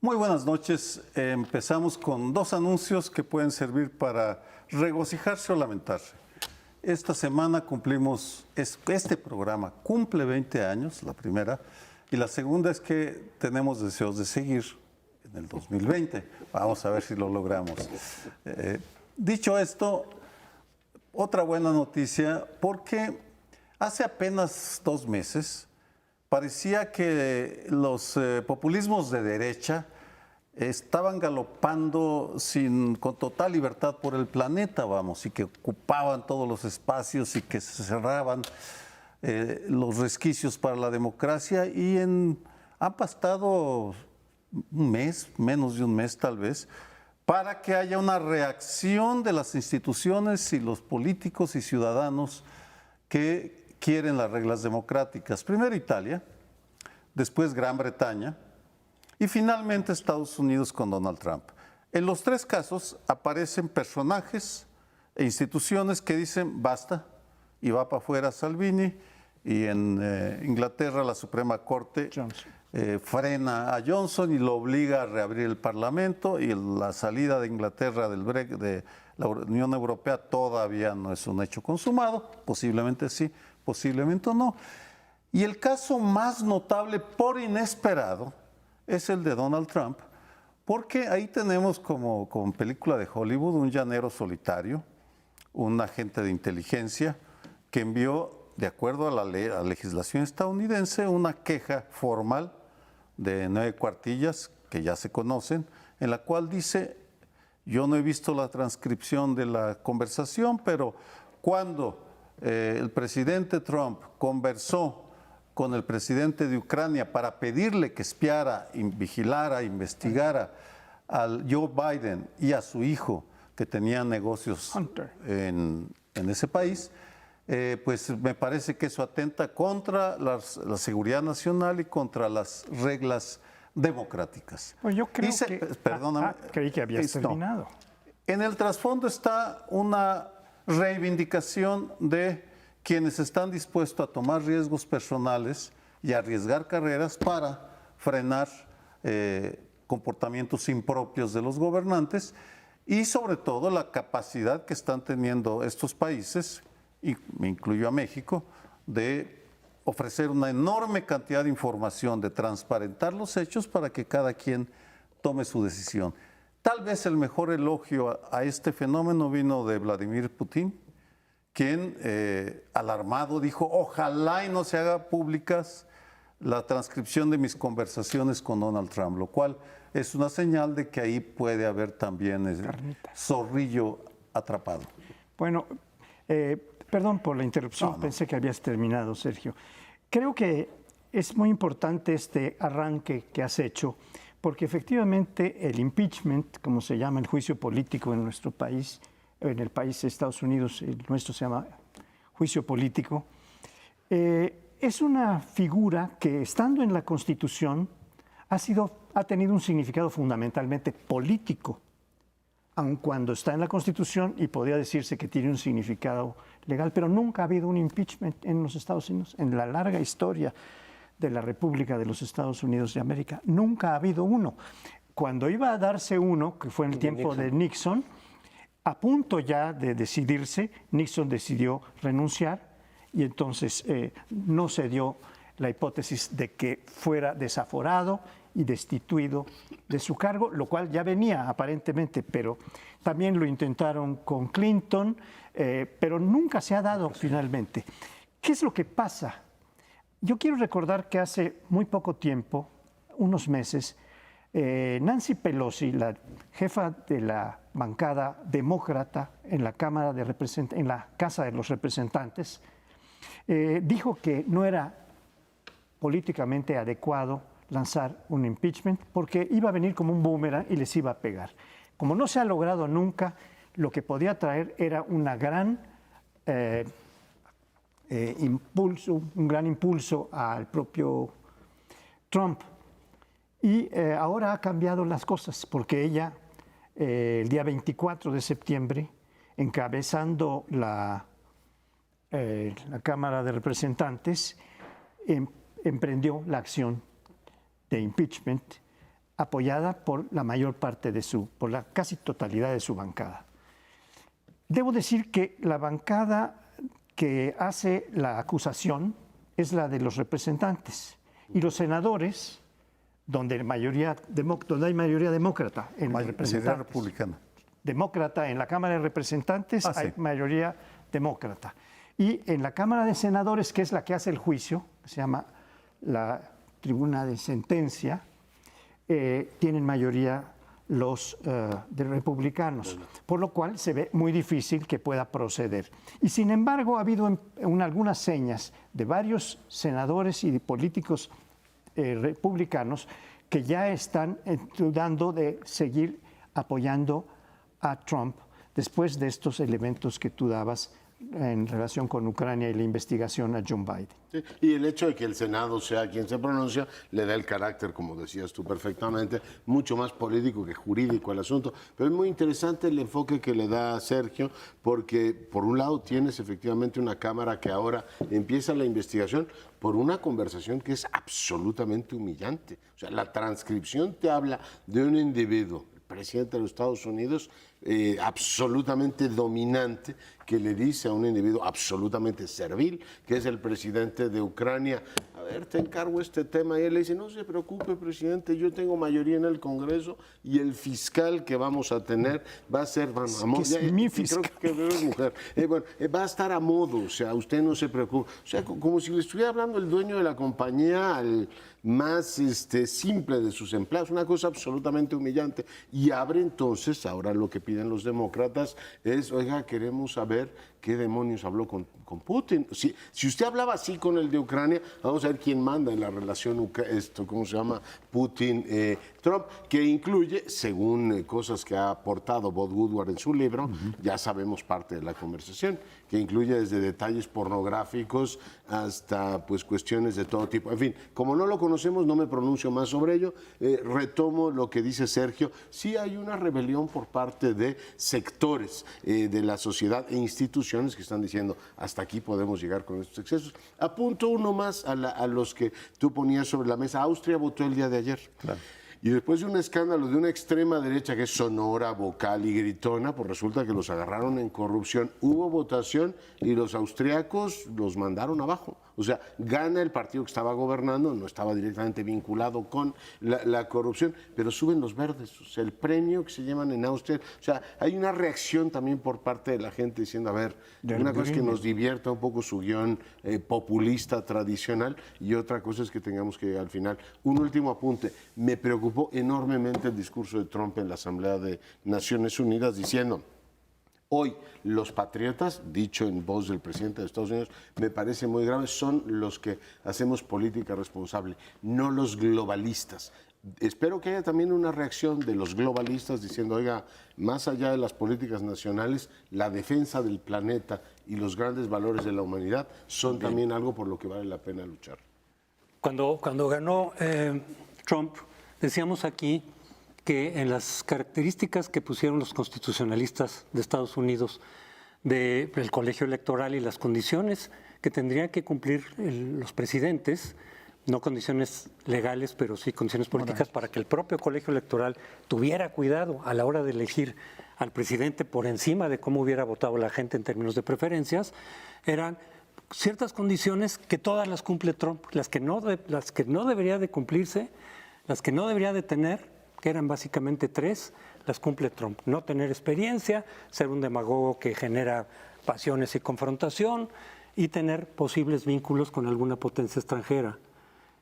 Muy buenas noches. Empezamos con dos anuncios que pueden servir para regocijarse o lamentarse. Esta semana este programa cumple 20 años, la primera, y la segunda es que tenemos deseos de seguir en el 2020. Vamos a ver si lo logramos. Dicho esto, otra buena noticia, porque hace apenas 2 meses parecía que los populismos de derecha estaban galopando con total libertad por el planeta, vamos, y que ocupaban todos los espacios y que se cerraban los resquicios para la democracia han bastado un mes, menos de un mes tal vez, para que haya una reacción de las instituciones y los políticos y ciudadanos que quieren las reglas democráticas. Primero Italia, después Gran Bretaña y finalmente Estados Unidos con Donald Trump. En los 3 casos aparecen personajes e instituciones que dicen basta y va para afuera Salvini, y en Inglaterra la Suprema Corte frena a Johnson y lo obliga a reabrir el Parlamento, y la salida de Inglaterra de la Unión Europea todavía no es un hecho consumado, posiblemente sí, posiblemente no. Y el caso más notable por inesperado es el de Donald Trump, porque ahí tenemos como película de Hollywood un llanero solitario, un agente de inteligencia que envió, de acuerdo a la legislación estadounidense, una queja formal de 9 cuartillas que ya se conocen, en la cual dice: yo no he visto la transcripción de la conversación, pero cuando el presidente Trump conversó con el presidente de Ucrania para pedirle que espiara, vigilara, investigara al Joe Biden y a su hijo, que tenían negocios en ese país, pues me parece que eso atenta contra la seguridad nacional y contra las reglas democráticas. Pues yo creo que... Perdóname. Creí que habías terminado. En el trasfondo está una reivindicación de quienes están dispuestos a tomar riesgos personales y arriesgar carreras para frenar comportamientos impropios de los gobernantes, y sobre todo la capacidad que están teniendo estos países, y me incluyo a México, de ofrecer una enorme cantidad de información, de transparentar los hechos para que cada quien tome su decisión. Tal vez el mejor elogio a este fenómeno vino de Vladimir Putin, quien alarmado dijo: ojalá y no se haga públicas la transcripción de mis conversaciones con Donald Trump, lo cual es una señal de que ahí puede haber también zorrillo atrapado. Bueno, perdón por la interrupción, pensé que habías terminado, Sergio. Creo que es muy importante este arranque que has hecho, porque efectivamente el impeachment, como se llama el juicio político en nuestro país, en el país de Estados Unidos, el nuestro se llama juicio político, es una figura que, estando en la Constitución, ha tenido un significado fundamentalmente político, aun cuando está en la Constitución y podría decirse que tiene un significado legal, pero nunca ha habido un impeachment en los Estados Unidos, en la larga historia de la República de los Estados Unidos de América, nunca ha habido uno. Cuando iba a darse uno, que fue en el tiempo de Nixon, a punto ya de decidirse, Nixon decidió renunciar, y entonces no se dio la hipótesis de que fuera desaforado y destituido de su cargo, lo cual ya venía aparentemente, pero también lo intentaron con Clinton, pero nunca se ha dado finalmente. ¿Qué es lo que pasa? Yo quiero recordar que hace muy poco tiempo, unos meses, Nancy Pelosi, la jefa de la bancada demócrata en la en la Casa de los Representantes, dijo que no era políticamente adecuado lanzar un impeachment porque iba a venir como un boomerang y les iba a pegar. Como no se ha logrado nunca, lo que podía traer era una gran un gran impulso al propio Trump. Y ahora ha cambiado las cosas, porque ella, el día 24 de septiembre, encabezando la Cámara de Representantes, emprendió la acción de impeachment apoyada por la mayor parte por la casi totalidad de su bancada. Debo decir que la bancada que hace la acusación es la de los representantes y los senadores, donde hay mayoría demócrata en Mayoría republicana. Demócrata en la Cámara de Representantes, sí. hay mayoría demócrata. Y en la Cámara de Senadores, que es la que hace el juicio, se llama la Tribuna de Sentencia, tienen mayoría los de republicanos, por lo cual se ve muy difícil que pueda proceder. Y sin embargo, ha habido algunas señas de varios senadores y de políticos republicanos que ya están dudando de seguir apoyando a Trump después de estos elementos que tú dabas en relación con Ucrania y la investigación a John Biden. Sí, y el hecho de que el Senado sea quien se pronuncia le da el carácter, como decías tú perfectamente, mucho más político que jurídico al asunto. Pero es muy interesante el enfoque que le da Sergio, porque por un lado tienes efectivamente una Cámara que ahora empieza la investigación por una conversación que es absolutamente humillante. O sea, la transcripción te habla de un individuo, el presidente de los Estados Unidos, absolutamente dominante, que le dice a un individuo absolutamente servil, que es el presidente de Ucrania: a ver, te encargo este tema. Y él le dice: no se preocupe, presidente, yo tengo mayoría en el Congreso y el fiscal que vamos a tener va a ser... mi fiscal. Creo que es mujer. Va a estar a modo, o sea, usted no se preocupe. O sea, como si le estuviera hablando el dueño de la compañía al más simple de sus empleados, una cosa absolutamente humillante. Y abre entonces, ahora lo que piden los demócratas es: oiga, queremos saber qué demonios habló con Putin. Si usted hablaba así con el de Ucrania, vamos a ver quién manda en la relación ¿cómo se llama? Putin-Trump, que incluye, según cosas que ha aportado Bob Woodward en su libro, ya sabemos parte de la conversación, que incluye desde detalles pornográficos hasta pues cuestiones de todo tipo. En fin, como no lo conocemos, no me pronuncio más sobre ello. Retomo lo que dice Sergio: sí hay una rebelión por parte de sectores de la sociedad e instituciones que están diciendo: hasta aquí podemos llegar con estos excesos. Apunto uno más a los que tú ponías sobre la mesa. Austria votó el día de ayer. Claro. Y después de un escándalo de una extrema derecha que es sonora, vocal y gritona, pues resulta que los agarraron en corrupción. Hubo votación y los austriacos los mandaron abajo. O sea, gana el partido que estaba gobernando, no estaba directamente vinculado con la corrupción, pero suben los verdes. O sea, el premio que se llaman en Austria. O sea, hay una reacción también por parte de la gente diciendo: a ver, una cosa es que nos divierta un poco su guión populista tradicional, y otra cosa es que tengamos que llegar al final. Un último apunte: me preocupó enormemente el discurso de Trump en la Asamblea de Naciones Unidas diciendo: hoy los patriotas, dicho en voz del presidente de Estados Unidos, me parece muy grave, son los que hacemos política responsable, no los globalistas. Espero que haya también una reacción de los globalistas diciendo: oiga, más allá de las políticas nacionales, la defensa del planeta y los grandes valores de la humanidad son también algo por lo que vale la pena luchar. Cuando ganó Trump, decíamos aquí que en las características que pusieron los constitucionalistas de Estados Unidos del colegio electoral y las condiciones que tendrían que cumplir los presidentes, no condiciones legales, pero sí condiciones políticas, para que el propio colegio electoral tuviera cuidado a la hora de elegir al presidente por encima de cómo hubiera votado la gente en términos de preferencias, eran ciertas condiciones que todas las cumple Trump, las que no debería de cumplirse, las que no debería de tener, que eran básicamente tres, las cumple Trump. No tener experiencia, ser un demagogo que genera pasiones y confrontación, y tener posibles vínculos con alguna potencia extranjera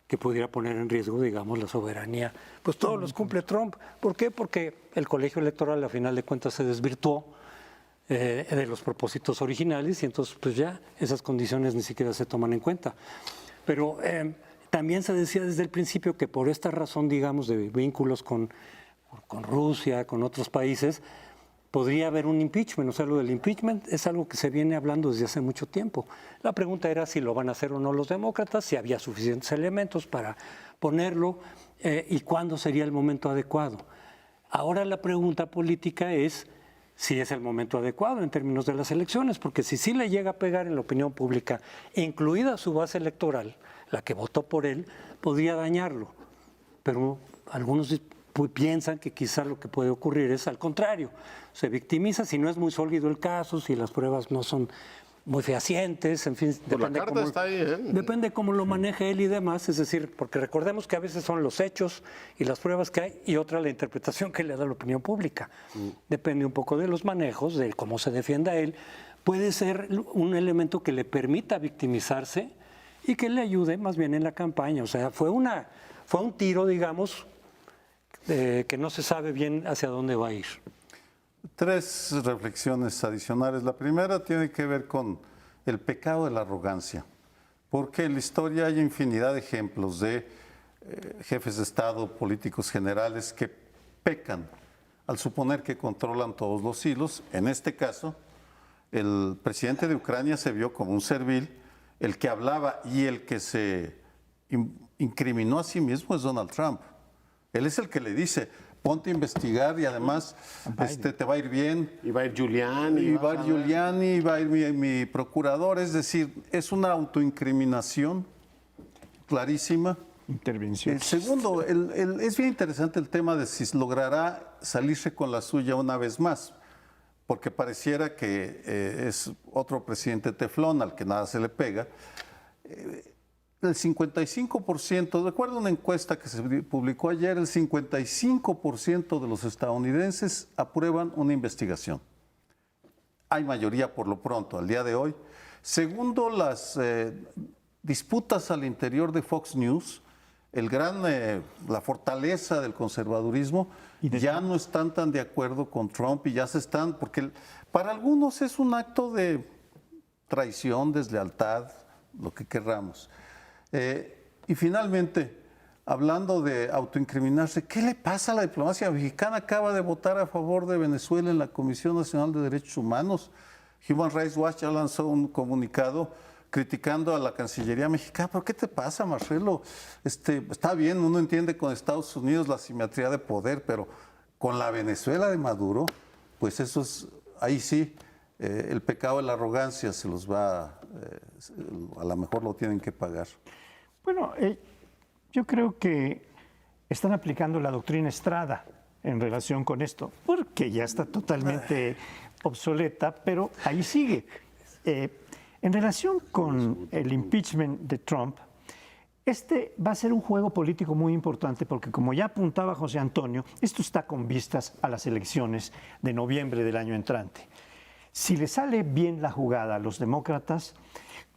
que pudiera poner en riesgo, digamos, la soberanía. Pues todos los cumple Trump. ¿Por qué? Porque el colegio electoral, a final de cuentas, se desvirtuó de los propósitos originales, y entonces pues ya esas condiciones ni siquiera se toman en cuenta. Pero también se decía desde el principio que por esta razón, digamos, de vínculos con Rusia, con otros países, podría haber un impeachment. O sea, lo del impeachment es algo que se viene hablando desde hace mucho tiempo. La pregunta era si lo van a hacer o no los demócratas, si había suficientes elementos para ponerlo y cuándo sería el momento adecuado. Ahora la pregunta política es si es el momento adecuado en términos de las elecciones, porque si sí le llega a pegar en la opinión pública, incluida su base electoral, la que votó por él, podría dañarlo. Pero algunos piensan que quizá lo que puede ocurrir es al contrario. Se victimiza si no es muy sólido el caso, si las pruebas no son muy fehacientes, en fin, Pues la carta está ahí, ¿eh? depende cómo lo maneje él y demás, es decir, porque recordemos que a veces son los hechos y las pruebas que hay y otra la interpretación que le da la opinión pública. Depende un poco de los manejos, de cómo se defienda él. Puede ser un elemento que le permita victimizarse y que le ayude más bien en la campaña. O sea, fue un tiro, digamos, que no se sabe bien hacia dónde va a ir. 3 reflexiones adicionales. La primera tiene que ver con el pecado de la arrogancia, porque en la historia hay infinidad de ejemplos de jefes de Estado, políticos generales que pecan al suponer que controlan todos los hilos. En este caso, el presidente de Ucrania se vio como un servil, el que hablaba y el que se incriminó a sí mismo es Donald Trump. Él es el que le dice, ponte a investigar y además te va a ir bien. Y va a ir Giuliani. Y va a ir Giuliani, y va a ir mi procurador. Es decir, es una autoincriminación clarísima. Intervención. Segundo, es bien interesante el tema de si logrará salirse con la suya una vez más, porque pareciera que es otro presidente teflón al que nada se le pega. El 55%, de acuerdo a una encuesta que se publicó ayer, el 55% de los estadounidenses aprueban una investigación. Hay mayoría por lo pronto, al día de hoy. Segundo, las disputas al interior de Fox News, la fortaleza del conservadurismo, ya no están tan de acuerdo con Trump y ya se están, porque para algunos es un acto de traición, deslealtad, lo que querramos. Y finalmente, hablando de autoincriminarse, ¿qué le pasa a la diplomacia mexicana? Acaba de votar a favor de Venezuela en la Comisión Nacional de Derechos Humanos. Human Rights Watch ya lanzó un comunicado criticando a la Cancillería mexicana. ¿Pero qué te pasa, Marcelo? Está bien, uno entiende con Estados Unidos la simetría de poder, pero con la Venezuela de Maduro, pues eso es, ahí sí, el pecado de la arrogancia se los va, a lo mejor lo tienen que pagar. Bueno, yo creo que están aplicando la doctrina Estrada en relación con esto, porque ya está totalmente obsoleta, pero ahí sigue. En relación con el impeachment de Trump, va a ser un juego político muy importante porque, como ya apuntaba José Antonio, esto está con vistas a las elecciones de noviembre del año entrante. Si le sale bien la jugada a los demócratas,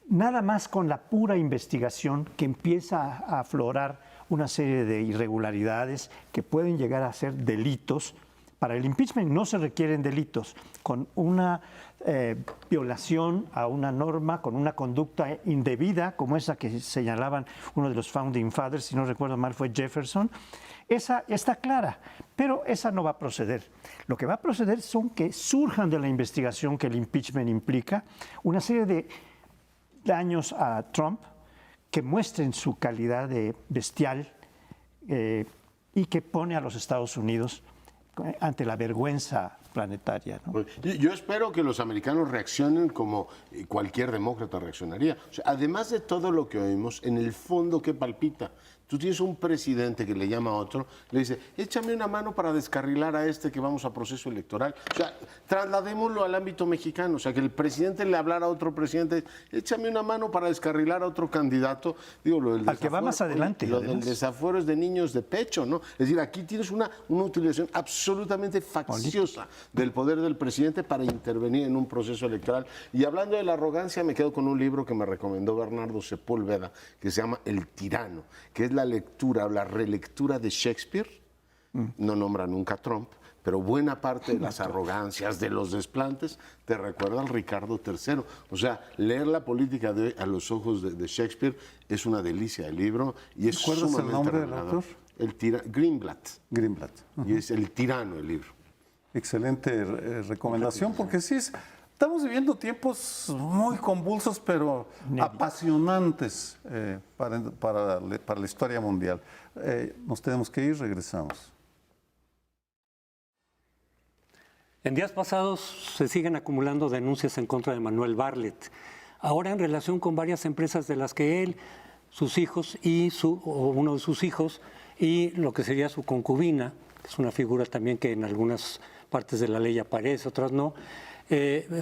nada más con la pura investigación que empieza a aflorar una serie de irregularidades que pueden llegar a ser delitos. Para el impeachment no se requieren delitos. Con una violación a una norma, con una conducta indebida, como esa que señalaban uno de los Founding Fathers, si no recuerdo mal fue Jefferson, esa está clara, pero esa no va a proceder. Lo que va a proceder son que surjan de la investigación que el impeachment implica una serie de daños a Trump que muestren su calidad de bestial y que pone a los Estados Unidos ante la vergüenza planetaria, ¿no? Yo espero que los americanos reaccionen como cualquier demócrata reaccionaría. O sea, además de todo lo que oímos, en el fondo, ¿qué palpita? Tú tienes un presidente que le llama a otro, le dice, échame una mano para descarrilar a este que vamos a proceso electoral. O sea, trasladémoslo al ámbito mexicano. O sea, que el presidente le hablara a otro presidente, échame una mano para descarrilar a otro candidato. Digo, lo del al que va más adelante. Lo del desafuero es de niños de pecho, ¿no? Es decir, aquí tienes una utilización absolutamente facciosa del poder del presidente para intervenir en un proceso electoral. Y hablando de la arrogancia, me quedo con un libro que me recomendó Bernardo Sepúlveda, que se llama El tirano, que es la lectura o la relectura de Shakespeare. No nombra nunca a Trump, pero buena parte de las arrogancias, de los desplantes, te recuerda al Ricardo III. O sea, leer la política de hoy a los ojos de Shakespeare es una delicia el libro y es ¿Recuerdas el nombre del revelador. autor? Greenblatt. Greenblatt. Y es El tirano el libro. Excelente recomendación, porque sí, estamos viviendo tiempos muy convulsos, pero apasionantes para la historia mundial. Nos tenemos que ir, regresamos. En días pasados se siguen acumulando denuncias en contra de Manuel Bartlett, ahora en relación con varias empresas de las que él, sus hijos o uno de sus hijos y lo que sería su concubina, que es una figura también que en algunas partes de la ley aparece, otras no,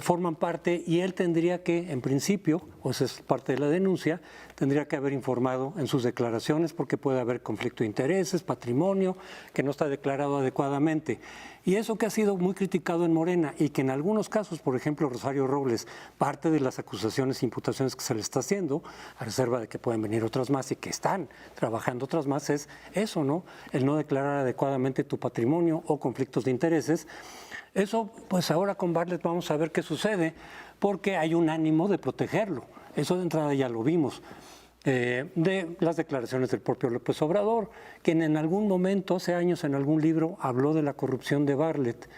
forman parte y él tendría que, en principio, o esa es parte de la denuncia, tendría que haber informado en sus declaraciones porque puede haber conflicto de intereses, patrimonio, que no está declarado adecuadamente. Y eso que ha sido muy criticado en Morena y que en algunos casos, por ejemplo, Rosario Robles, parte de las acusaciones e imputaciones que se le está haciendo, a reserva de que pueden venir otras más y que están trabajando otras más, es eso, ¿no? El no declarar adecuadamente tu patrimonio o conflictos de intereses. Eso, pues ahora con Bartlett vamos a ver qué sucede, porque hay un ánimo de protegerlo. Eso de entrada ya lo vimos. De las declaraciones del propio López Obrador, quien en algún momento, hace años, en algún libro, habló de la corrupción de Bartlett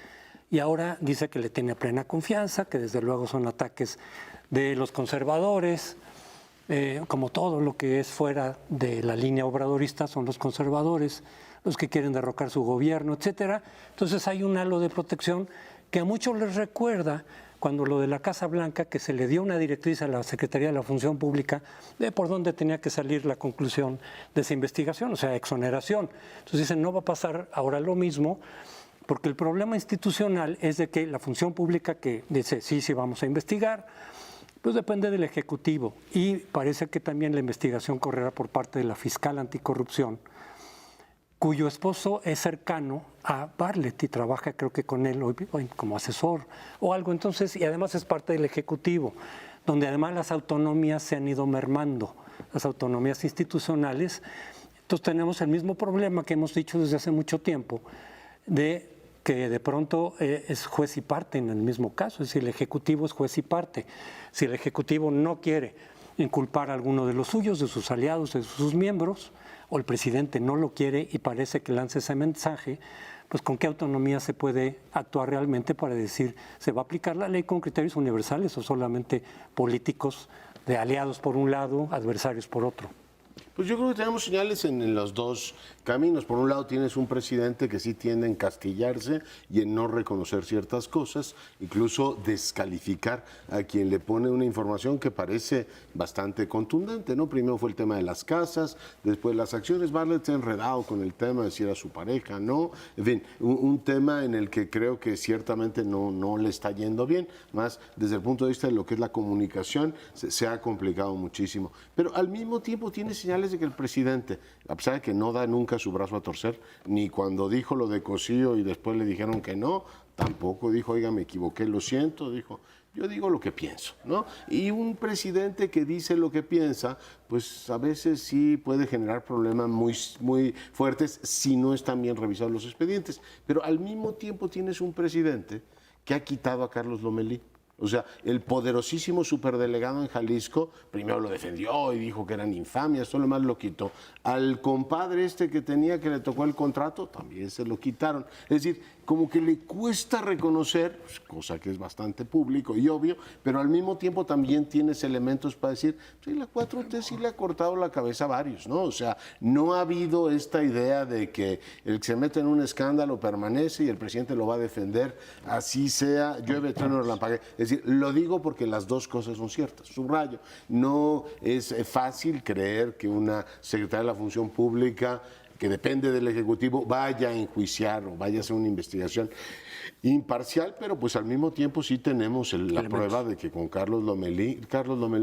y ahora dice que le tiene plena confianza, que desde luego son ataques de los conservadores, como todo lo que es fuera de la línea obradorista son los conservadores, los que quieren derrocar su gobierno, etcétera. Entonces hay un halo de protección que a muchos les recuerda cuando lo de la Casa Blanca, que se le dio una directriz a la Secretaría de la Función Pública de por dónde tenía que salir la conclusión de esa investigación, o sea, exoneración. Entonces dicen, no va a pasar ahora lo mismo, porque el problema institucional es de que la Función Pública que dice, sí, sí, vamos a investigar, pues depende del Ejecutivo. Y parece que también la investigación correrá por parte de la fiscal anticorrupción, cuyo esposo es cercano a Bartlett y trabaja creo que con él hoy como asesor o algo. Entonces, y además es parte del Ejecutivo, donde además las autonomías se han ido mermando, las autonomías institucionales. Entonces tenemos el mismo problema que hemos dicho desde hace mucho tiempo, de que de pronto es juez y parte en el mismo caso, es decir, el Ejecutivo es juez y parte. Si el Ejecutivo no quiere inculpar a alguno de los suyos, de sus aliados, de sus miembros, o el presidente no lo quiere y parece que lanza ese mensaje, pues con qué autonomía se puede actuar realmente para decir, ¿se va a aplicar la ley con criterios universales o solamente políticos de aliados por un lado, adversarios por otro? Pues yo creo que tenemos señales en los dos caminos. Por un lado tienes un presidente que sí tiende a encastillarse y en no reconocer ciertas cosas, incluso descalificar a quien le pone una información que parece bastante contundente, ¿no? Primero fue el tema de las casas, después las acciones. Bartlett se ha enredado con el tema de si era su pareja, ¿no? En fin, un tema en el que creo que ciertamente no le está yendo bien, más desde el punto de vista de lo que es la comunicación se ha complicado muchísimo. Pero al mismo tiempo tiene señales de que el presidente, a pesar de que no da nunca su brazo a torcer, ni cuando dijo lo de Cosío y después le dijeron que no, tampoco dijo, oiga, me equivoqué, lo siento, dijo, yo digo lo que pienso, ¿no? Y un presidente que dice lo que piensa, pues a veces sí puede generar problemas muy fuertes si no están bien revisados los expedientes. Pero al mismo tiempo tienes un presidente que ha quitado a Carlos Lomelí. O sea, el poderosísimo superdelegado en Jalisco, primero lo defendió y dijo que eran infamias, todo lo más lo quitó. Al compadre este que tenía que le tocó el contrato, también se lo quitaron. Es decir, como que le cuesta reconocer, pues, cosa que es bastante público y obvio, pero al mismo tiempo también tienes elementos para decir, sí, la 4T sí le ha cortado la cabeza a varios, ¿no? O sea, no ha habido esta idea de que el que se mete en un escándalo permanece y el presidente lo va a defender, así sea, llueve, trueno, relampaguee. Es decir, lo digo porque las dos cosas son ciertas. Subrayo, no es fácil creer que una secretaria de la Función Pública que depende del Ejecutivo vaya a enjuiciar o vaya a hacer una investigación imparcial, pero pues al mismo tiempo sí tenemos la prueba de que con Carlos Lomelí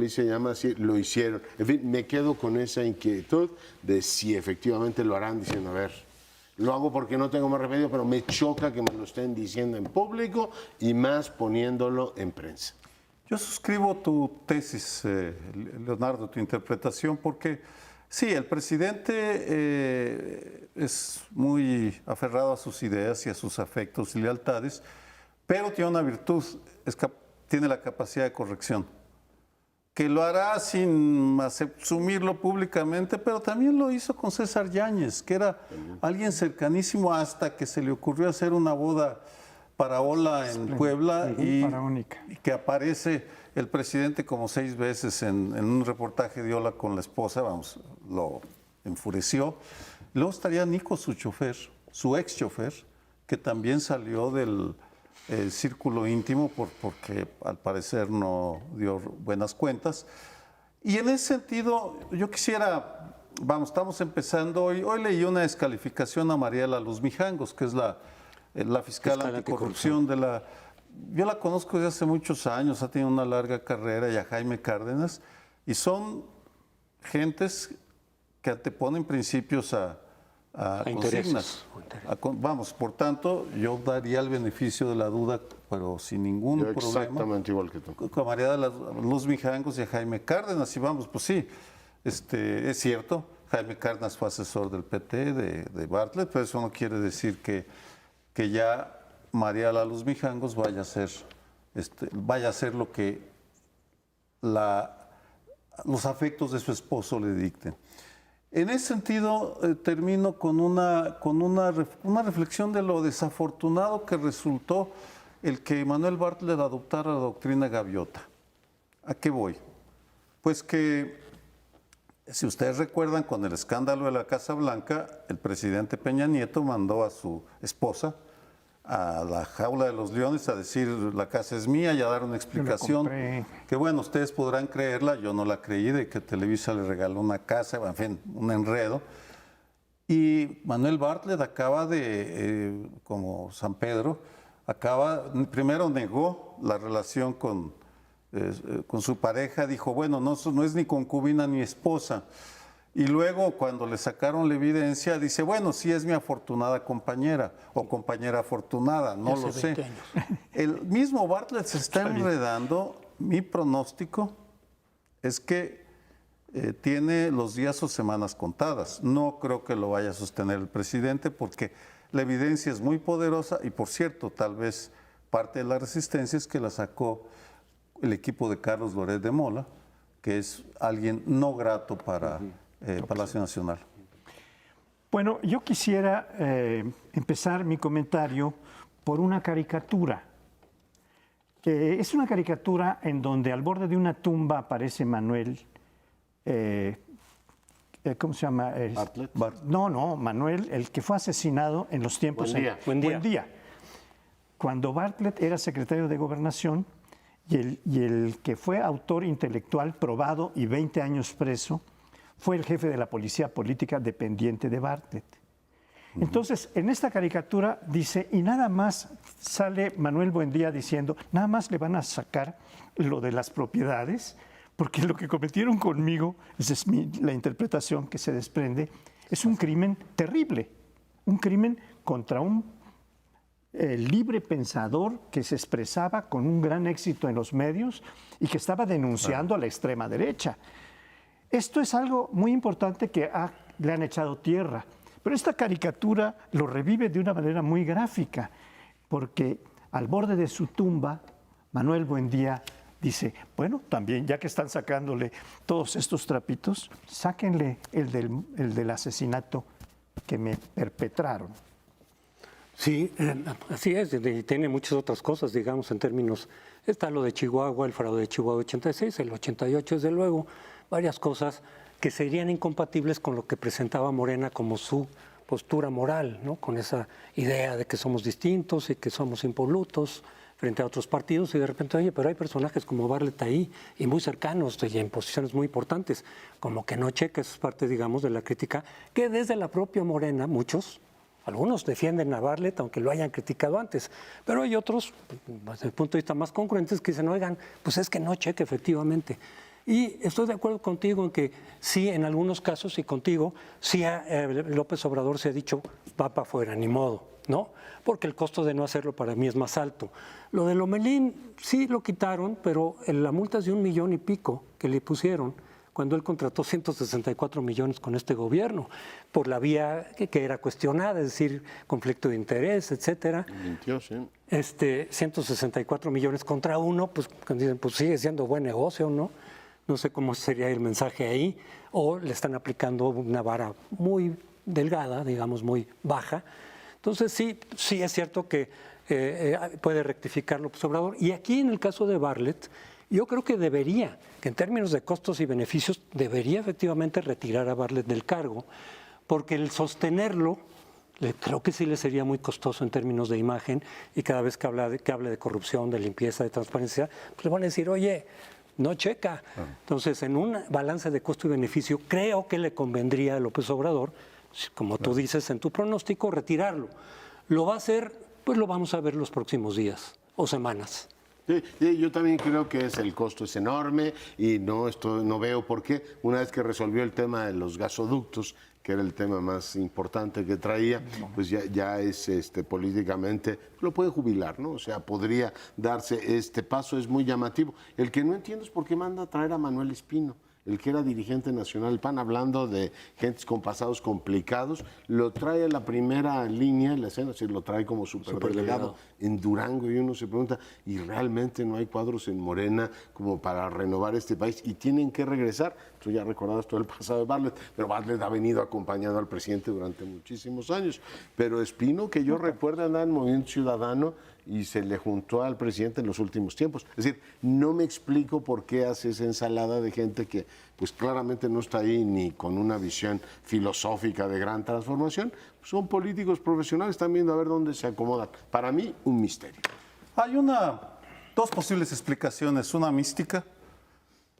se llama así, lo hicieron. En fin, me quedo con esa inquietud de si efectivamente lo harán, diciendo, a ver, lo hago porque no tengo más remedio, pero me choca que me lo estén diciendo en público y más poniéndolo en prensa. Yo suscribo tu tesis, Leonardo, tu interpretación, porque sí, el presidente es muy aferrado a sus ideas y a sus afectos y lealtades, pero tiene una virtud, tiene la capacidad de corrección, que lo hará sin asumirlo públicamente, pero también lo hizo con César Yáñez, que era alguien cercanísimo hasta que se le ocurrió hacer una boda paraola en Puebla y que aparece el presidente como 6 veces en un reportaje de Hola con la esposa, vamos, lo enfureció. Luego estaría Nico, su chofer, su ex chofer, que también salió del círculo íntimo porque al parecer no dio buenas cuentas. Y en ese sentido, yo quisiera vamos, estamos empezando hoy. Hoy leí una descalificación a Mariela Luz Mijangos, que es la fiscal anticorrupción de la... Yo la conozco desde hace muchos años, ha tenido una larga carrera, y a Jaime Cárdenas, y son gentes que anteponen principios a consignas. Vamos, por tanto, yo daría el beneficio de la duda, pero sin ningún problema. Exactamente igual que tú. Con Mariela Luz Mijangos y a Jaime Cárdenas, y vamos, pues sí, es cierto, Jaime Cárdenas fue asesor del PT, de Bartlett, pero eso no quiere decir que ya Mariela Luz Mijangos vaya a ser lo que los afectos de su esposo le dicten. En ese sentido, termino con una reflexión de lo desafortunado que resultó el que Manuel Bartlett adoptara la doctrina Gaviota. ¿A qué voy? Pues que, si ustedes recuerdan, con el escándalo de la Casa Blanca, el presidente Peña Nieto mandó a su esposa a la jaula de los leones a decir la casa es mía y a dar una explicación que bueno, ustedes podrán creerla, yo no la creí, de que Televisa le regaló una casa, en fin, un enredo. Y Manuel Bartlett acaba de, como San Pedro, primero negó la relación con su pareja, dijo, bueno, no es ni concubina ni esposa. Y luego, cuando le sacaron la evidencia, dice, bueno, sí es mi afortunada compañera o compañera afortunada, no lo sé. El mismo Bartlett se está enredando. Mi pronóstico es que tiene los días o semanas contadas. No creo que lo vaya a sostener el presidente porque la evidencia es muy poderosa y, por cierto, tal vez parte de la resistencia es que la sacó el equipo de Carlos Loret de Mola, que es alguien no grato para... Palacio Nacional. Bueno, yo quisiera empezar mi comentario por una caricatura. Es una caricatura en donde al borde de una tumba aparece Manuel, ¿cómo se llama? Bartlett. No, Manuel, el que fue asesinado en los tiempos... Buen día. Cuando Bartlett era secretario de Gobernación y el que fue autor intelectual probado y 20 años preso, fue el jefe de la policía política dependiente de Bartlett. Entonces, en esta caricatura dice, y nada más sale Manuel Buendía diciendo, nada más le van a sacar lo de las propiedades, porque lo que cometieron conmigo, esa es la interpretación que se desprende, es un crimen terrible, un crimen contra un libre pensador que se expresaba con un gran éxito en los medios y que estaba denunciando a la extrema derecha. Esto es algo muy importante que le han echado tierra, pero esta caricatura lo revive de una manera muy gráfica, porque al borde de su tumba, Manuel Buendía dice, bueno, también ya que están sacándole todos estos trapitos, sáquenle el del asesinato que me perpetraron. Sí, así es, y tiene muchas otras cosas, digamos, en términos, está lo de Chihuahua, el fraude de Chihuahua 86, el 88, desde luego, varias cosas que serían incompatibles con lo que presentaba Morena como su postura moral, ¿no? Con esa idea de que somos distintos y que somos impolutos frente a otros partidos, y de repente, oye, pero hay personajes como Bartlett ahí y muy cercanos y en posiciones muy importantes, como que no checa, eso es parte, digamos, de la crítica que desde la propia Morena, algunos defienden a Bartlett, aunque lo hayan criticado antes, pero hay otros, desde el punto de vista más congruentes, que dicen, oigan, pues es que no checa efectivamente. Y estoy de acuerdo contigo en que sí, en algunos casos, y contigo, sí López Obrador se ha dicho, va para afuera, ni modo, ¿no? Porque el costo de no hacerlo para mí es más alto. Lo de Lomelín sí lo quitaron, pero la multa es de $1 millón y pico que le pusieron cuando él contrató 164 millones con este gobierno, por la vía que era cuestionada, es decir, conflicto de interés, etcétera. Mintió, sí. 164 millones contra uno, pues dicen, pues sigue siendo buen negocio, ¿no? No sé cómo sería el mensaje ahí, o le están aplicando una vara muy delgada, digamos, muy baja. Entonces sí es cierto que puede rectificar López Obrador. Y aquí en el caso de Bartlett, yo creo que en términos de costos y beneficios, debería efectivamente retirar a Bartlett del cargo, porque el sostenerlo, creo que sí le sería muy costoso en términos de imagen, y cada vez que hable de corrupción, de limpieza, de transparencia, pues le van a decir, oye, no checa. Entonces, en un balance de costo y beneficio, creo que le convendría a López Obrador, como tú dices en tu pronóstico, retirarlo. ¿Lo va a hacer? Pues lo vamos a ver los próximos días o semanas. Sí, yo también creo que el costo es enorme y no veo por qué, una vez que resolvió el tema de los gasoductos, que era el tema más importante que traía, pues ya es políticamente, lo puede jubilar, ¿no? O sea, podría darse este paso, es muy llamativo. El que no entiendo es por qué manda a traer a Manuel Espino, el que era dirigente nacional del PAN, hablando de gentes con pasados complicados, lo trae a la primera línea en la escena, es decir, lo trae como superdelegado en Durango, y uno se pregunta, ¿y realmente no hay cuadros en Morena como para renovar este país? Y tienen que regresar. Tú ya recordabas todo el pasado de Bartlett, pero Bartlett ha venido acompañando al presidente durante muchísimos años. Pero Espino, que yo recuerdo, andaba en Movimiento Ciudadano y se le juntó al presidente en los últimos tiempos. Es decir, no me explico por qué hace esa ensalada de gente que pues claramente no está ahí ni con una visión filosófica de gran transformación. Son políticos profesionales, están viendo a ver dónde se acomodan. Para mí, un misterio. Hay dos posibles explicaciones, una mística.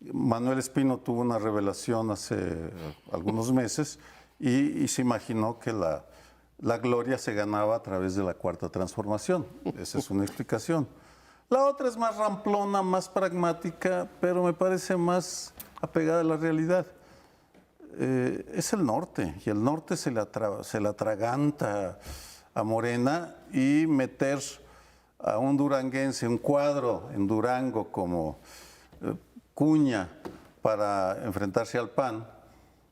Manuel Espino tuvo una revelación hace algunos meses y se imaginó que la gloria se ganaba a través de la Cuarta Transformación. Esa es una explicación. La otra es más ramplona, más pragmática, pero me parece más apegada a la realidad. Es el norte, y el norte se le atraganta a Morena, y meter a un duranguense, un cuadro en Durango como cuña para enfrentarse al PAN,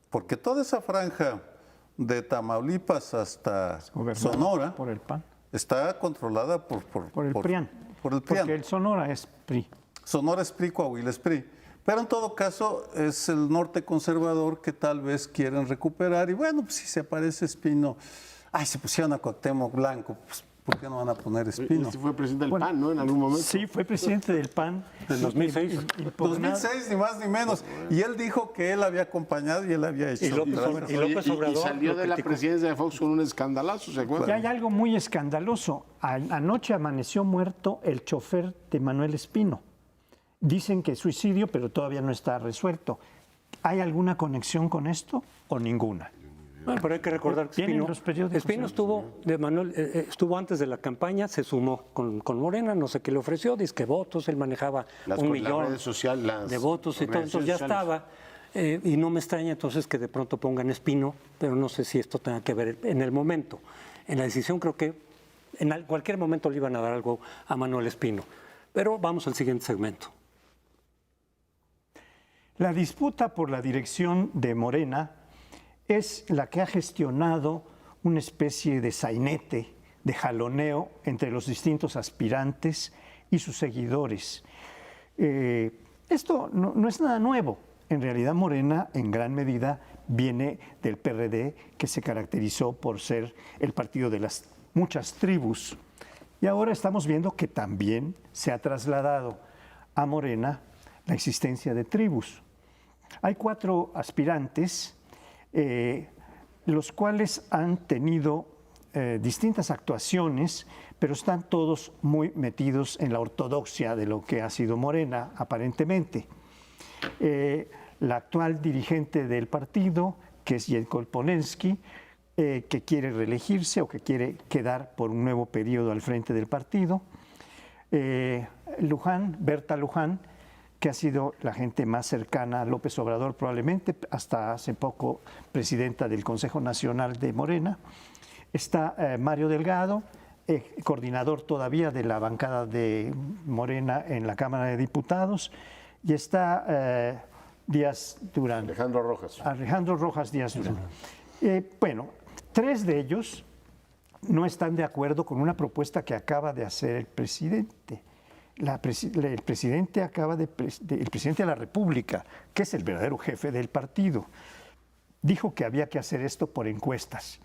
porque toda esa franja de Tamaulipas hasta Sonora por el PAN. Está controlada por el PRIAN. Por el PRIAN. Porque el Sonora es PRI. Sonora es PRI, Coahuila es PRI. Pero en todo caso es el norte conservador que tal vez quieren recuperar. Y bueno, pues si se aparece Espino, se pusieron a Cuauhtémoc Blanco, pues ¿por qué no van a poner Espino? Fue presidente del PAN, ¿no? En algún momento. Sí, fue presidente del PAN. En 2006. 2006, ni más ni menos. Y él dijo que él había acompañado y él había hecho. Y López Obrador y salió de la criticó. presidencia de Fox con un escandalazo, ¿se acuerdan? Y hay algo muy escandaloso. Anoche amaneció muerto el chofer de Manuel Espino. Dicen que es suicidio, pero todavía no está resuelto. ¿Hay alguna conexión con esto o ninguna? Bueno, pero hay que recordar que Espino estuvo antes de la campaña, se sumó con Morena, no sé qué le ofreció, dice que votos, él manejaba 1 millón de votos y todo, entonces ya estaba. Y no me extraña entonces que de pronto pongan Espino, pero no sé si esto tenga que ver en el momento. En la decisión creo que en cualquier momento le iban a dar algo a Manuel Espino. Pero vamos al siguiente segmento. La disputa por la dirección de Morena es la que ha gestionado una especie de sainete, de jaloneo entre los distintos aspirantes y sus seguidores. Esto no es nada nuevo. En realidad Morena en gran medida viene del PRD, que se caracterizó por ser el partido de las muchas tribus. Y ahora estamos viendo que también se ha trasladado a Morena la existencia de tribus. Hay 4 aspirantes, los cuales han tenido distintas actuaciones, pero están todos muy metidos en la ortodoxia de lo que ha sido Morena, aparentemente. La actual dirigente del partido, que es Jenko Polensky, que quiere reelegirse o que quiere quedar por un nuevo periodo al frente del partido. Berta Luján, que ha sido la gente más cercana a López Obrador probablemente, hasta hace poco presidenta del Consejo Nacional de Morena. Está Mario Delgado, coordinador todavía de la bancada de Morena en la Cámara de Diputados, y está Díaz Durán. Alejandro Rojas Díaz Durán. Bueno, 3 de ellos no están de acuerdo con una propuesta que acaba de hacer el presidente. El presidente el presidente de la República, que es el verdadero jefe del partido, dijo que había que hacer esto por encuestas.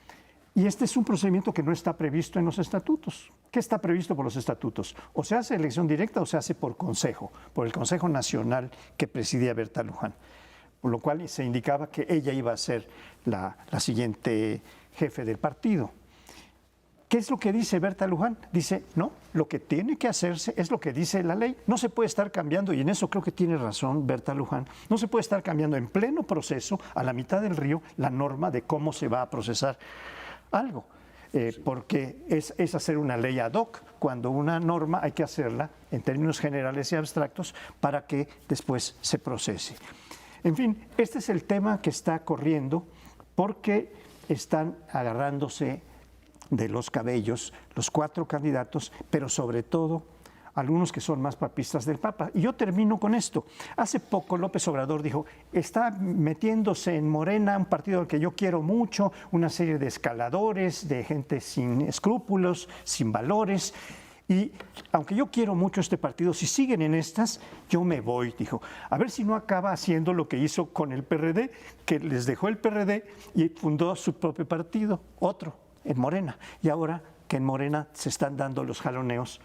Y este es un procedimiento que no está previsto en los estatutos. ¿Qué está previsto por los estatutos? O se hace elección directa o se hace por consejo, por el Consejo Nacional que presidía Berta Luján. Por lo cual se indicaba que ella iba a ser la siguiente jefe del partido. ¿Qué es lo que dice Berta Luján? Dice, no, lo que tiene que hacerse es lo que dice la ley. No se puede estar cambiando, y en eso creo que tiene razón Berta Luján, no se puede estar cambiando en pleno proceso, a la mitad del río, la norma de cómo se va a procesar algo. Porque es hacer una ley ad hoc, cuando una norma hay que hacerla en términos generales y abstractos para que después se procese. En fin, este es el tema que está corriendo porque están agarrándose de los cabellos los 4 candidatos, pero sobre todo algunos que son más papistas del Papa. Y yo termino con esto. Hace poco López Obrador dijo, está metiéndose en Morena, un partido al que yo quiero mucho, una serie de escaladores, de gente sin escrúpulos, sin valores. Y aunque yo quiero mucho este partido, si siguen en estas, yo me voy, dijo. A ver si no acaba haciendo lo que hizo con el PRD, que les dejó el PRD y fundó su propio partido, otro, en Morena. Y ahora que en Morena se están dando los jaloneos,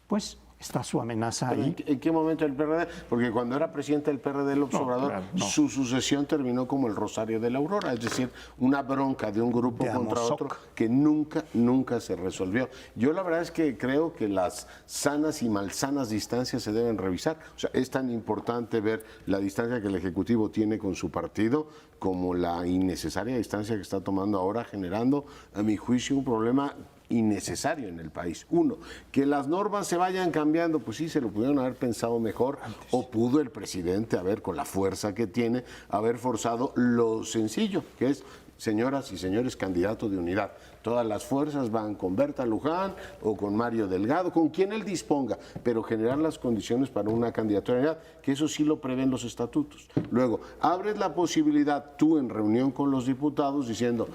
pues está su amenaza ahí. ¿En qué momento el PRD? Porque cuando era presidente del PRD, López Obrador, claro, no. su sucesión terminó como el Rosario de la Aurora, es decir, una bronca de un grupo De contra Amozoc. otro que nunca se resolvió. Yo la verdad es que creo que las sanas y malsanas distancias se deben revisar. O sea, es tan importante ver la distancia que el Ejecutivo tiene con su partido como la innecesaria distancia que está tomando ahora, generando, a mi juicio, un problema innecesario en el país. Uno, que las normas se vayan cambiando, pues sí, se lo pudieron haber pensado mejor, o pudo el presidente haber, con la fuerza que tiene, haber forzado lo sencillo, que es, señoras y señores candidatos de unidad. Todas las fuerzas van con Berta Luján o con Mario Delgado, con quien él disponga, pero generar las condiciones para una candidatura de unidad, que eso sí lo prevén los estatutos. Luego, abres la posibilidad tú en reunión con los diputados diciendo,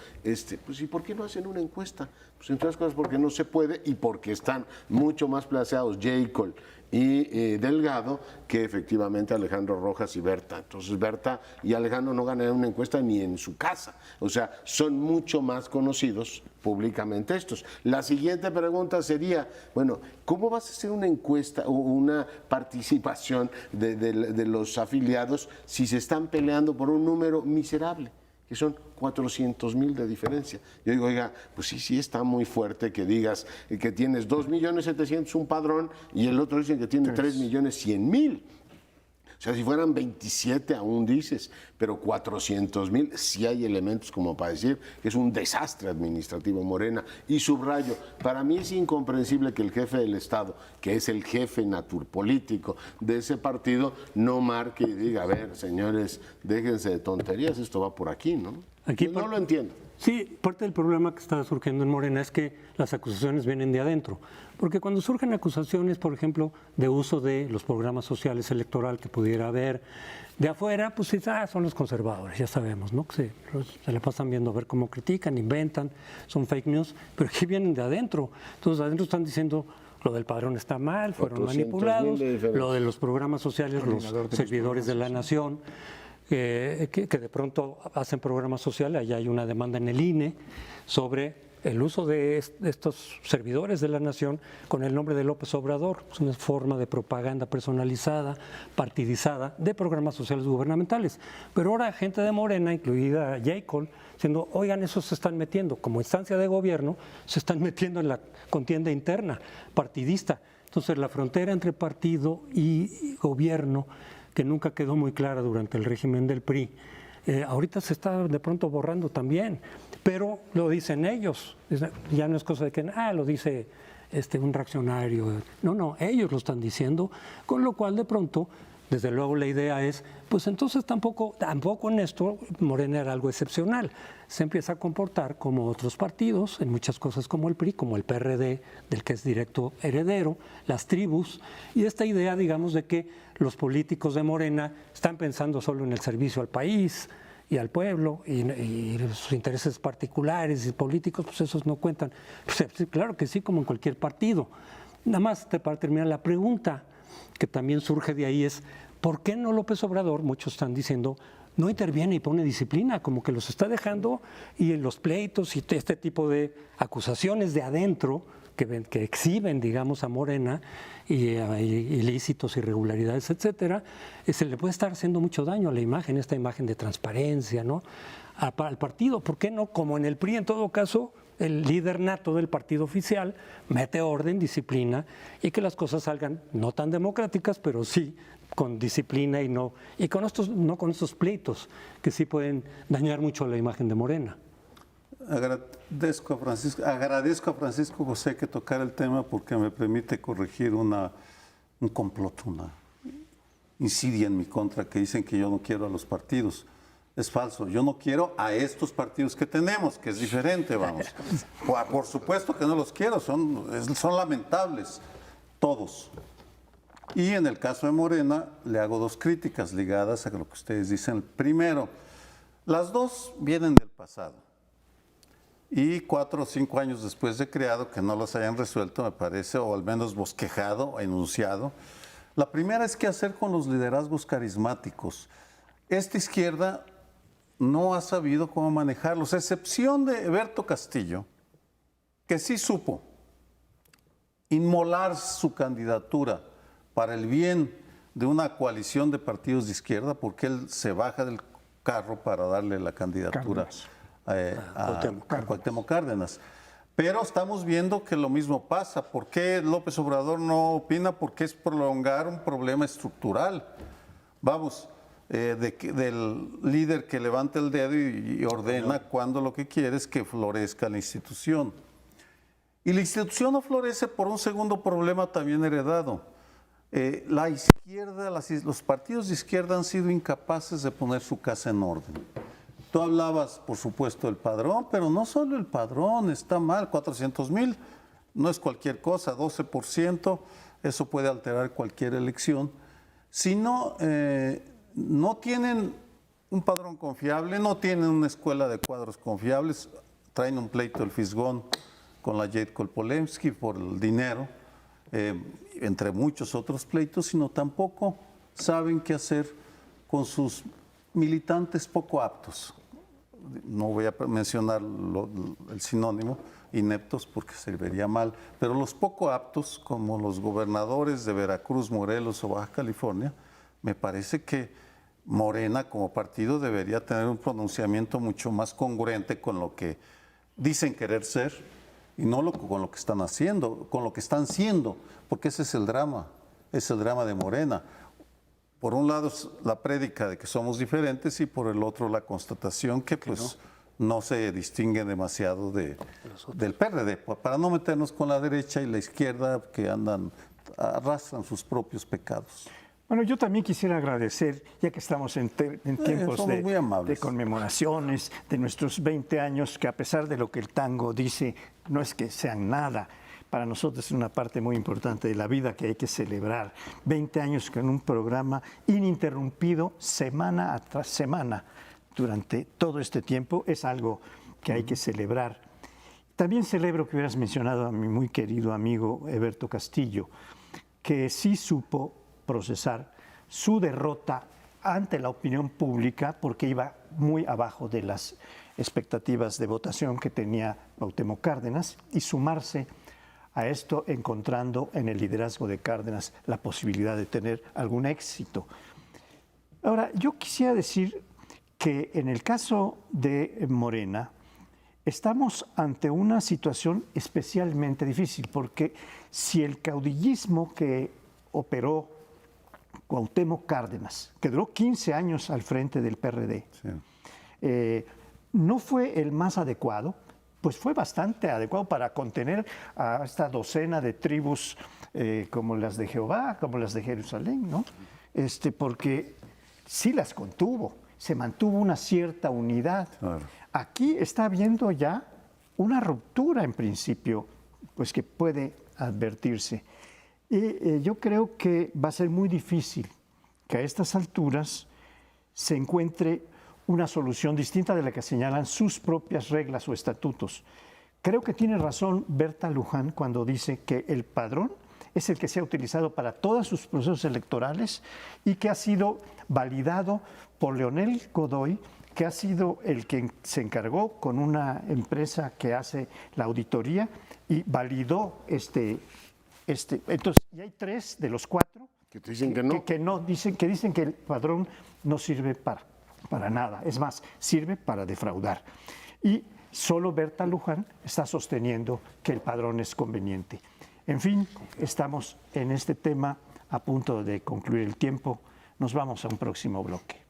pues ¿y por qué no hacen una encuesta? Pues entre otras cosas porque no se puede y porque están mucho más placeados Jacob y Delgado que efectivamente Alejandro Rojas y Berta. Entonces Berta y Alejandro no ganan una encuesta ni en su casa. O sea, son mucho más conocidos públicamente estos. La siguiente pregunta sería, bueno, ¿cómo vas a hacer una encuesta o una participación de los afiliados si se están peleando por un número miserable, que son 400,000 de diferencia? Yo digo, oiga, pues sí está muy fuerte que digas que tienes 2.700.000 un padrón y el otro dice que tiene 3.100.000. O sea, si fueran 27 aún dices, pero 400,000 sí hay elementos como para decir que es un desastre administrativo Morena. Y subrayo, para mí es incomprensible que el jefe del Estado, que es el jefe naturpolítico de ese partido, no marque y diga, a ver, señores, déjense de tonterías, esto va por aquí, ¿no? Yo no lo entiendo. Sí, parte del problema que está surgiendo en Morena es que las acusaciones vienen de adentro. Porque cuando surgen acusaciones, por ejemplo, de uso de los programas sociales electoral que pudiera haber de afuera, pues son los conservadores, ya sabemos, ¿no? Que se le pasan viendo a ver cómo critican, inventan, son fake news, pero aquí vienen de adentro. Entonces, adentro están diciendo, lo del padrón está mal, fueron manipulados, lo de los programas sociales, los servidores de la nación, que de pronto hacen programas sociales, allá hay una demanda en el INE sobre el uso de estos servidores de la nación con el nombre de López Obrador. Es una forma de propaganda personalizada, partidizada, de programas sociales gubernamentales. Pero ahora gente de Morena, incluida Jacob, diciendo, oigan, esos se están metiendo, como instancia de gobierno, se están metiendo en la contienda interna, partidista. Entonces la frontera entre partido y gobierno, que nunca quedó muy clara durante el régimen del PRI, ahorita se está de pronto borrando también, pero lo dicen ellos, ya no es cosa de que, lo dice un reaccionario, no, ellos lo están diciendo, con lo cual de pronto, desde luego la idea es, pues entonces tampoco en esto Morena era algo excepcional, se empieza a comportar como otros partidos, en muchas cosas como el PRI, como el PRD, del que es directo heredero, las tribus, y esta idea, digamos, de que los políticos de Morena están pensando solo en el servicio al país y al pueblo y sus intereses particulares y políticos, pues esos no cuentan. Pues, claro que sí, como en cualquier partido. Nada más para terminar, la pregunta que también surge de ahí es, ¿por qué no López Obrador, muchos están diciendo, no interviene y pone disciplina, como que los está dejando y en los pleitos y este tipo de acusaciones de adentro que exhiben, digamos, a Morena y ilícitos, irregularidades, etcétera, se le puede estar haciendo mucho daño a la imagen, esta imagen de transparencia, ¿no? Al partido. ¿Por qué no? Como en el PRI, en todo caso, el líder nato del partido oficial mete orden, disciplina y que las cosas salgan no tan democráticas, pero sí con disciplina y con estos, no con estos pleitos que sí pueden dañar mucho la imagen de Morena. Agradezco a Francisco José que tocara el tema porque me permite corregir un complot, una insidia en mi contra que dicen que yo no quiero a los partidos. Es falso, yo no quiero a estos partidos que tenemos, que es diferente, vamos. Por supuesto que no los quiero, son lamentables, todos. Y en el caso de Morena, le hago dos críticas ligadas a lo que ustedes dicen. Primero, las dos vienen del pasado. Y 4 o 5 años después de creado, que no las hayan resuelto, me parece, o al menos bosquejado o enunciado. La primera es qué hacer con los liderazgos carismáticos. Esta izquierda no ha sabido cómo manejarlos, a excepción de Eberto Castillo, que sí supo inmolar su candidatura para el bien de una coalición de partidos de izquierda, porque él se baja del carro para darle la candidatura a Cuauhtémoc Cárdenas. Pero estamos viendo que lo mismo pasa. ¿Por qué López Obrador no opina? Porque es prolongar un problema estructural. Vamos, del líder que levanta el dedo y ordena cuando lo que quiere es que florezca la institución. Y la institución no florece por un segundo problema también heredado. La izquierda, los partidos de izquierda han sido incapaces de poner su casa en orden. Tú hablabas, por supuesto, del padrón, pero no solo el padrón está mal, 400,000 no es cualquier cosa, 12%, eso puede alterar cualquier elección. Sino, no tienen un padrón confiable, no tienen una escuela de cuadros confiables, traen un pleito del Fisgón con la Jade Kolpolemsky por el dinero, entre muchos otros pleitos, sino tampoco saben qué hacer con sus militantes poco aptos. No voy a mencionar el sinónimo, ineptos, porque se vería mal, pero los poco aptos, como los gobernadores de Veracruz, Morelos o Baja California, me parece que Morena como partido debería tener un pronunciamiento mucho más congruente con lo que dicen querer ser y no con lo que están haciendo, con lo que están siendo, porque ese es el drama de Morena. Por un lado la prédica de que somos diferentes y por el otro la constatación que pues no se distingue demasiado del PRD, para no meternos con la derecha y la izquierda que arrastran sus propios pecados. Bueno, yo también quisiera agradecer, ya que estamos en tiempos de conmemoraciones, de nuestros 20 años, que a pesar de lo que el tango dice, no es que sean nada. Para nosotros es una parte muy importante de la vida que hay que celebrar. 20 años con un programa ininterrumpido, semana tras semana, durante todo este tiempo, es algo que hay que celebrar. También celebro que hubieras mencionado a mi muy querido amigo Eberto Castillo, que sí supo procesar su derrota ante la opinión pública porque iba muy abajo de las expectativas de votación que tenía Cuauhtémoc Cárdenas y sumarse a esto encontrando en el liderazgo de Cárdenas la posibilidad de tener algún éxito. Ahora, yo quisiera decir que en el caso de Morena estamos ante una situación especialmente difícil porque si el caudillismo que operó Cuauhtémoc Cárdenas, que duró 15 años al frente del PRD, sí, no fue el más adecuado, pues fue bastante adecuado para contener a esta docena de tribus como las de Jehová, como las de Jerusalén, ¿no? Porque sí las contuvo, se mantuvo una cierta unidad. Claro. Aquí está habiendo ya una ruptura en principio, pues que puede advertirse. Y yo creo que va a ser muy difícil que a estas alturas se encuentre una solución distinta de la que señalan sus propias reglas o estatutos. Creo que tiene razón Berta Luján cuando dice que el padrón es el que se ha utilizado para todos sus procesos electorales y que ha sido validado por Leonel Godoy, que ha sido el que se encargó con una empresa que hace la auditoría y validó entonces, y hay 3 de los 4 que dicen que dicen que el padrón no sirve para nada. Es más, sirve para defraudar. Y Solo Berta Luján está sosteniendo que el padrón es conveniente. En fin, estamos en este tema a punto de concluir el tiempo. Nos vamos a un próximo bloque.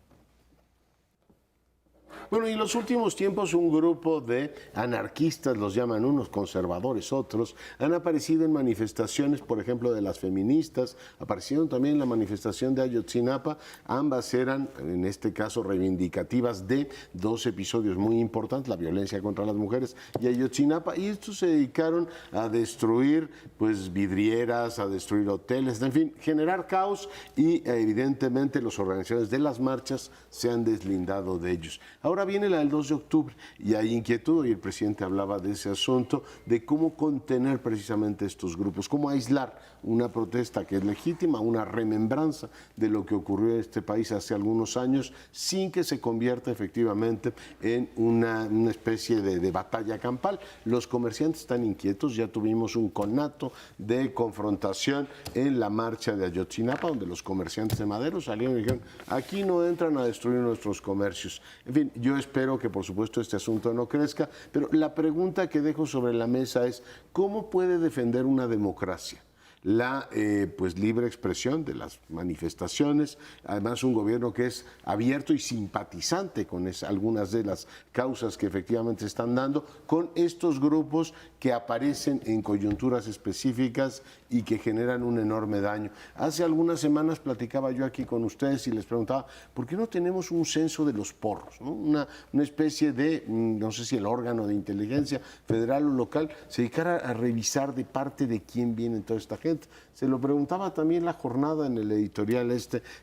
Bueno, y en los últimos tiempos un grupo de anarquistas, los llaman unos, conservadores otros, han aparecido en manifestaciones, por ejemplo, de las feministas, aparecieron también en la manifestación de Ayotzinapa, ambas eran, en este caso, reivindicativas de dos episodios muy importantes, la violencia contra las mujeres y Ayotzinapa, y estos se dedicaron a destruir, pues, vidrieras, a destruir hoteles, en fin, generar caos y, evidentemente, los organizadores de las marchas se han deslindado de ellos. Ahora viene la del 2 de octubre y hay inquietud, y el presidente hablaba de ese asunto, de cómo contener precisamente estos grupos, cómo aislar una protesta que es legítima, una remembranza de lo que ocurrió en este país hace algunos años, sin que se convierta efectivamente en una especie de batalla campal. Los comerciantes están inquietos, ya tuvimos un conato de confrontación en la marcha de Ayotzinapa, donde los comerciantes de Madero salieron y dijeron, aquí no entran a destruir nuestros comercios. En fin, yo espero que por supuesto este asunto no crezca, pero la pregunta que dejo sobre la mesa es, ¿cómo puede defender una democracia la pues libre expresión de las manifestaciones, además un gobierno que es abierto y simpatizante con algunas de las causas que efectivamente se están dando, con estos grupos que aparecen en coyunturas específicas y que generan un enorme daño? Hace algunas semanas platicaba yo aquí con ustedes y les preguntaba, ¿por qué no tenemos un censo de los porros, ¿no? Una especie de, no sé si el órgano de inteligencia federal o local se dedicara a revisar de parte de quién viene toda esta gente? Se lo preguntaba también La Jornada en el editorial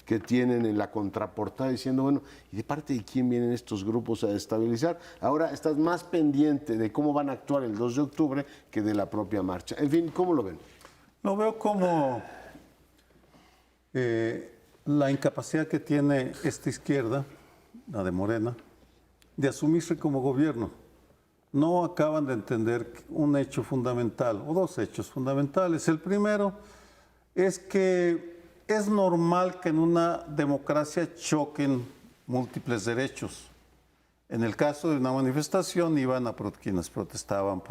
que tienen en la contraportada, diciendo, bueno, ¿y de parte de quién vienen estos grupos a destabilizar? Ahora estás más pendiente de cómo van a actuar el 2 de octubre que de la propia marcha. En fin, ¿cómo lo ven? Lo veo como la incapacidad que tiene esta izquierda, la de Morena, de asumirse como gobierno. No acaban de entender un hecho fundamental, o dos hechos fundamentales. El primero es que es normal que en una democracia choquen múltiples derechos. En el caso de una manifestación iban quienes protestaban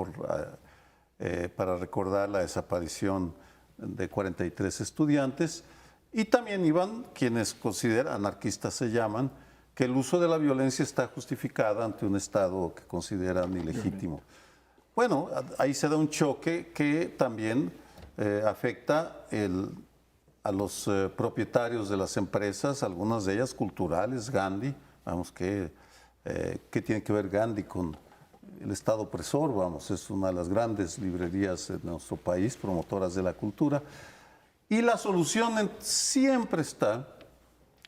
para recordar la desaparición de 43 estudiantes, y también iban quienes consideran, anarquistas se llaman, que el uso de la violencia está justificada ante un Estado que consideran ilegítimo. Bueno, ahí se da un choque que también afecta a los propietarios de las empresas, algunas de ellas culturales, Gandhi, vamos, ¿qué tiene que ver Gandhi con el Estado opresor? Vamos, es una de las grandes librerías de nuestro país, promotoras de la cultura. Y la solución siempre está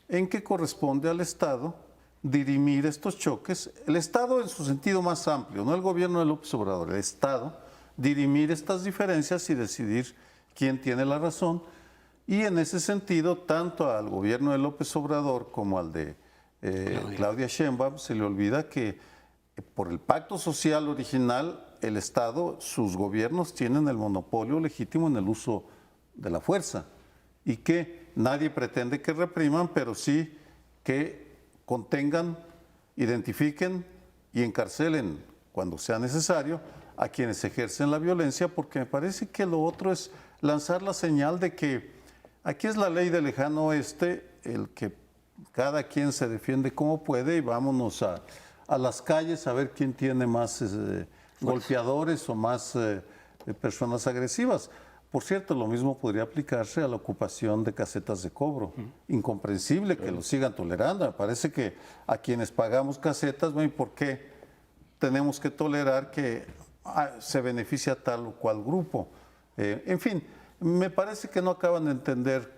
en que corresponde al Estado dirimir estos choques. El Estado en su sentido más amplio, no el gobierno de López Obrador, el Estado dirimir estas diferencias y decidir quién tiene la razón. Y en ese sentido, tanto al gobierno de López Obrador como al de Claudia Sheinbaum se le olvida que por el pacto social original, el Estado, sus gobiernos tienen el monopolio legítimo en el uso de la fuerza y que nadie pretende que repriman, pero sí que contengan, identifiquen y encarcelen cuando sea necesario a quienes ejercen la violencia, porque me parece que lo otro es lanzar la señal de que aquí es la ley del lejano oeste, el que cada quien se defiende como puede y vámonos a las calles a ver quién tiene más golpeadores o más personas agresivas. Por cierto, lo mismo podría aplicarse a la ocupación de casetas de cobro. Incomprensible que lo sigan tolerando. Me parece que a quienes pagamos casetas, bueno, ¿y por qué tenemos que tolerar que se beneficia tal o cual grupo? En fin, me parece que no acaban de entender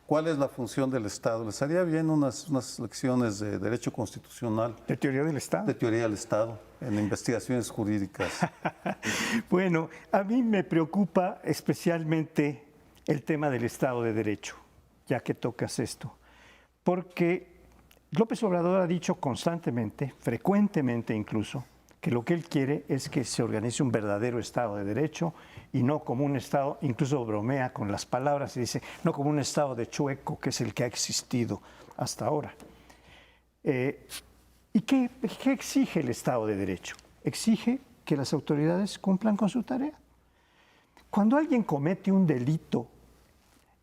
cuál es la función del Estado. Les haría bien unas lecciones de Derecho Constitucional. ¿De teoría del Estado? De teoría del Estado, en investigaciones jurídicas. Bueno, a mí me preocupa especialmente el tema del Estado de Derecho, ya que tocas esto. Porque López Obrador ha dicho constantemente, frecuentemente incluso, que lo que él quiere es que se organice un verdadero Estado de Derecho y no como un Estado, incluso bromea con las palabras y dice, no como un Estado de chueco, que es el que ha existido hasta ahora. ¿Y qué exige el Estado de Derecho? exige que las autoridades cumplan con su tarea. Cuando alguien comete un delito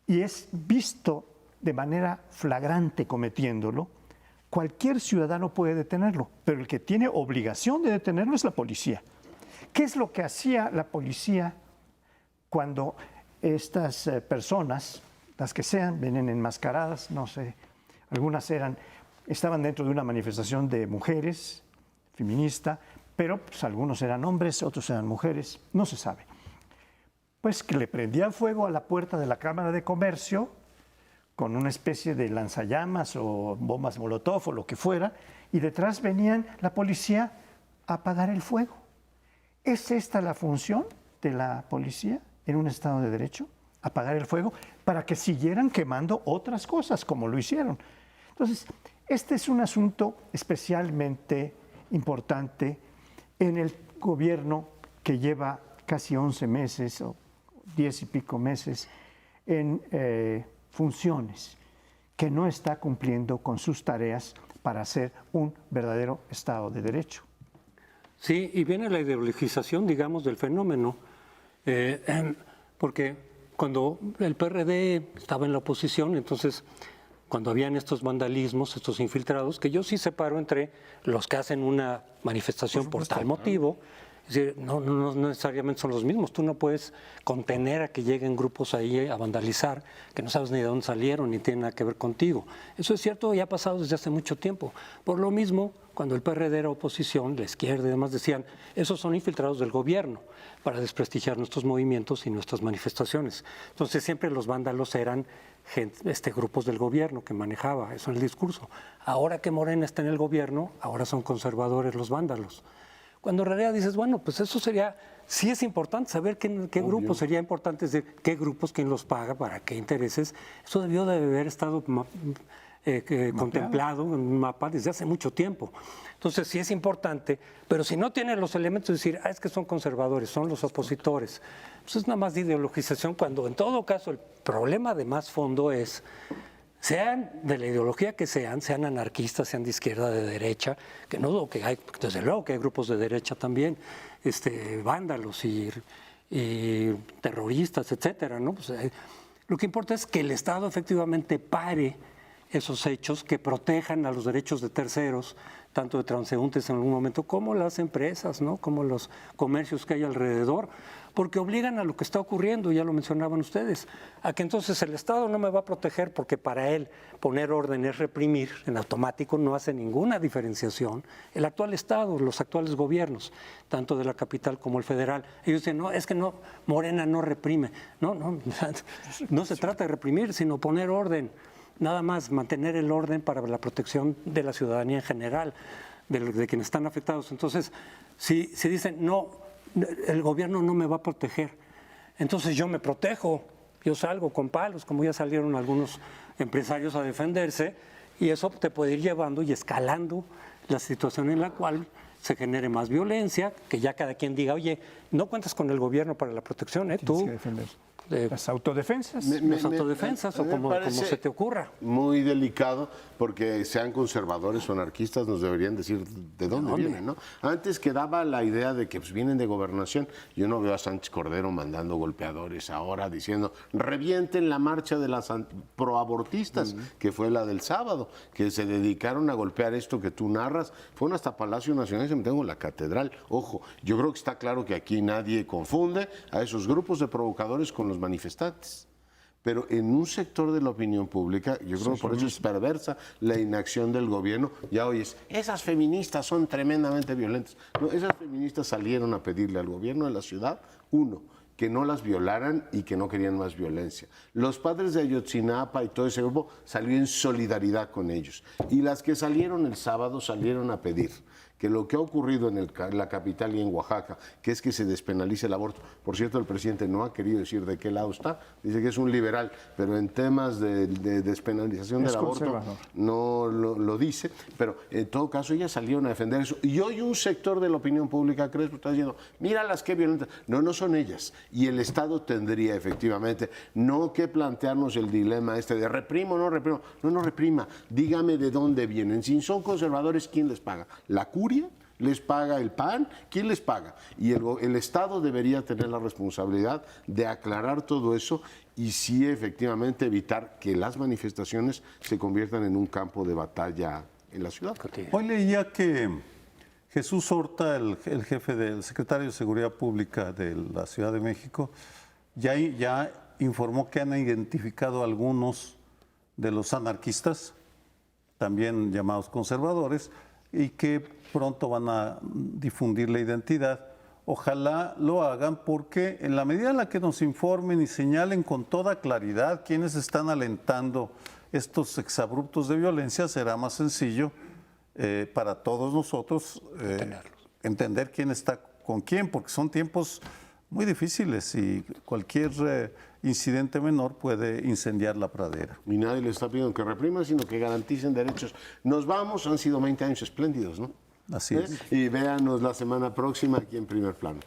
y es visto de manera flagrante cometiéndolo, cualquier ciudadano puede detenerlo, pero el que tiene obligación de detenerlo es la policía. ¿Qué es lo que hacía la policía cuando estas personas, las que sean, vienen enmascaradas, no sé, algunas estaban dentro de una manifestación de mujeres, feminista, pero pues, algunos eran hombres, otros eran mujeres, no se sabe. Pues que le prendían fuego a la puerta de la Cámara de Comercio con una especie de lanzallamas o bombas molotov o lo que fuera, y detrás venían la policía a apagar el fuego. ¿Es esta la función de la policía en un Estado de Derecho? Apagar el fuego para que siguieran quemando otras cosas como lo hicieron. Entonces, este es un asunto especialmente importante en el gobierno que lleva casi 11 meses o 10 y pico meses en funciones, que no está cumpliendo con sus tareas para hacer un verdadero Estado de Derecho. Sí, y viene la ideologización, digamos, del fenómeno, porque cuando el PRD estaba en la oposición, entonces, cuando habían estos vandalismos, estos infiltrados, que yo sí separo entre los que hacen una manifestación por tal motivo, es decir, no necesariamente son los mismos. Tú no puedes contener a que lleguen grupos ahí a vandalizar, que no sabes ni de dónde salieron, ni tienen nada que ver contigo. Eso es cierto y ha pasado desde hace mucho tiempo. Por lo mismo, cuando el PRD era oposición, la izquierda y demás decían, esos son infiltrados del gobierno para desprestigiar nuestros movimientos y nuestras manifestaciones. Entonces siempre los vándalos eran grupos del gobierno que manejaba eso en el discurso. Ahora que Morena está en el gobierno, ahora son conservadores los vándalos. Cuando en realidad dices, bueno, pues eso sería, sí es importante saber qué grupos sería importante, es decir, qué grupos, quién los paga, para qué intereses. Eso debió de haber estado contemplado en un mapa desde hace mucho tiempo. Entonces sí es importante, pero si no tienen los elementos de decir, es que son conservadores, son los opositores, pues es nada más de ideologización, cuando en todo caso el problema de más fondo es, sean de la ideología que sean anarquistas, sean de izquierda, de derecha, que no dudo que hay, desde luego que hay grupos de derecha también, vándalos y terroristas, etcétera, ¿no? Pues, lo que importa es que el Estado efectivamente pare esos hechos, que protejan a los derechos de terceros, tanto de transeúntes en algún momento, como las empresas, ¿no? Como los comercios que hay alrededor, porque obligan a lo que está ocurriendo, ya lo mencionaban ustedes, a que entonces el Estado no me va a proteger porque para él poner orden es reprimir, en automático no hace ninguna diferenciación. El actual Estado, los actuales gobiernos, tanto de la capital como el federal, ellos dicen, no, es que no, Morena no reprime. No se trata de reprimir, sino poner orden. Nada más mantener el orden para la protección de la ciudadanía en general, de quienes están afectados. Entonces, si dicen, no, el gobierno no me va a proteger, entonces yo me protejo, yo salgo con palos, como ya salieron algunos empresarios a defenderse, y eso te puede ir llevando y escalando la situación en la cual se genere más violencia, que ya cada quien diga, oye, no cuentas con el gobierno para la protección, Tienes tú... que defender. Las autodefensas. Las autodefensas o como se te ocurra. Muy delicado, porque sean conservadores o anarquistas nos deberían decir de dónde vienen, ¿no? Antes quedaba la idea de que pues, vienen de gobernación. Yo no veo a Sánchez Cordero mandando golpeadores ahora diciendo revienten la marcha de las proabortistas, que fue la del sábado, que se dedicaron a golpear esto que tú narras. Fueron hasta Palacio Nacional y se metieron en la catedral. Ojo, yo creo que está claro que aquí nadie confunde a esos grupos de provocadores con los manifestantes. Pero en un sector de la opinión pública, yo creo que por eso es perversa la inacción del gobierno. Ya oyes, esas feministas son tremendamente violentas. No, esas feministas salieron a pedirle al gobierno de la ciudad, uno, que no las violaran y que no querían más violencia. Los padres de Ayotzinapa y todo ese grupo salió en solidaridad con ellos. Y las que salieron el sábado salieron a pedir que lo que ha ocurrido en la capital y en Oaxaca, que es que se despenalice el aborto. Por cierto, el presidente no ha querido decir de qué lado está, dice que es un liberal, pero en temas de despenalización del aborto no lo dice, pero en todo caso ellas salieron a defender eso. Y hoy un sector de la opinión pública, Crespo, está diciendo, míralas qué violentas. No son ellas. Y el Estado tendría efectivamente no que plantearnos el dilema de reprimo o no reprimo. No reprima, dígame de dónde vienen. Si son conservadores, ¿quién les paga? ¿La curia? les paga el PAN? ¿Quién les paga? Y el Estado debería tener la responsabilidad de aclarar todo eso y sí efectivamente evitar que las manifestaciones se conviertan en un campo de batalla en la ciudad. Hoy leía que Jesús Horta, el jefe del secretario de Seguridad Pública de la Ciudad de México, ya informó que han identificado a algunos de los anarquistas, también llamados conservadores, y que pronto van a difundir la identidad. Ojalá lo hagan porque en la medida en la que nos informen y señalen con toda claridad quiénes están alentando estos exabruptos de violencia, será más sencillo para todos nosotros entender quién está con quién, porque son tiempos muy difíciles y cualquier incidente menor puede incendiar la pradera. Y nadie le está pidiendo que repriman, sino que garanticen derechos. Nos vamos, han sido 20 años espléndidos, ¿no? Así es. Y véanos la semana próxima aquí en Primer Plano.